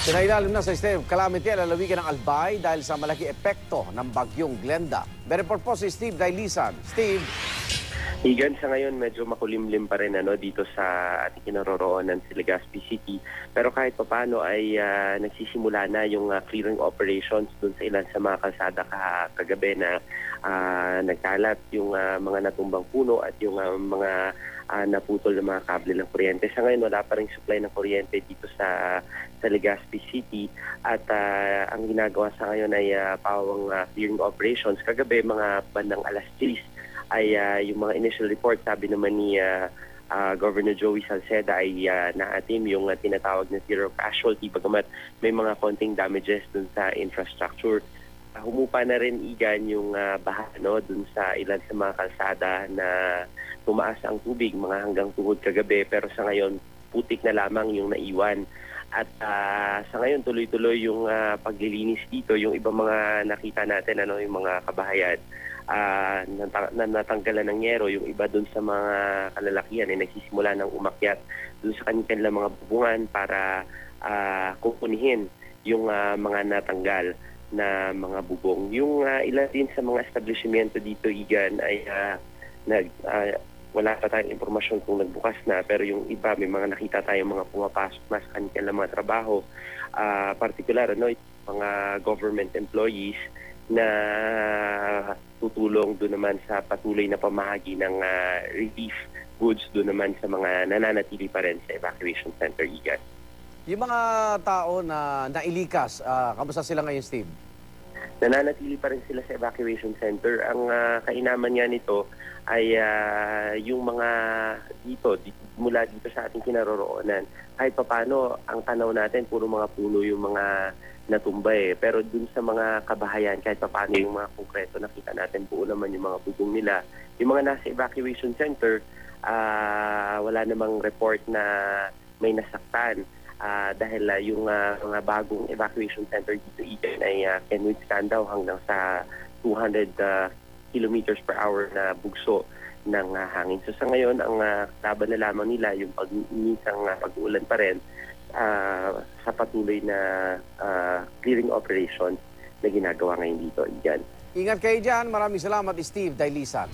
Sinailalim na sa state of calamity ang lalawigan ng Albay dahil sa malaki epekto ng bagyong Glenda. May report po si Steve Dailisan. Steve. Igan, sa ngayon medyo makulimlim pa rin dito sa ating kinaroroonan sa Legazpi City. Pero kahit papaano ay nagsisimula na yung clearing operations dun sa ilan sa mga kalsada kagabi na nagkalat yung mga natumbang puno at yung mga naputol ng mga kable ng kuryente. Sa ngayon wala pa rin supply ng kuryente dito sa Legazpi City at ang ginagawa sa ngayon ay pawang clearing operations. Kagabi mga bandang alas 10 ay yung mga initial report, sabi naman ni Governor Joey Salceda ay naatim yung tinatawag na zero casualty, bagamat may mga konting damages dun sa infrastructure. Humupa na rin igan yung baha dun sa ilan sa mga kalsada na tumaas ang tubig, mga hanggang tuhod kagabi, pero sa ngayon putik na lamang yung naiwan. At sa ngayon tuloy-tuloy yung paglilinis dito, yung ibang mga nakita natin, yung mga kabahayan na natanggalan ng yero, yung iba dun sa mga kalalakihan ay nagsisimula ng umakyat dun sa kanilang mga bubungan para kupunihin yung mga natanggal na mga bubong. Yung ilan din sa mga establishmento dito, Igan, ay wala pa tayong impormasyon kung nagbukas na, pero yung iba may mga nakita tayong mga pumapasok na sa kanilang mga trabaho, particular mga government employees na tutulong doon naman sa patuloy na pamahagi ng relief goods doon naman sa mga nananatili pa rin sa evacuation center, Igan. Yung mga tao na nailikas, kamusta sila ngayon, Steve? Nananatili pa rin sila sa evacuation center. Ang kainaman nga nito ay yung mga mula dito sa ating kinaroroonan. Kahit papano, ang tanaw natin, puro mga puno yung mga natumba Pero dun sa mga kabahayan, kahit papano yung mga konkreto, nakita natin buo naman yung mga bubong nila. Yung mga nasa evacuation center, wala namang report na may nasaktan. Dahil yung mga bagong evacuation center dito ay can withstand daw hanggang sa 200 kilometers per hour na bugso ng hangin. So sa ngayon, ang laban na lamang nila yung minsang pag-uulan pa rin sa patuloy na clearing operations na ginagawa ngayon dito. Igan. Ingat kayo dyan. Maraming salamat, Steve Dailisan.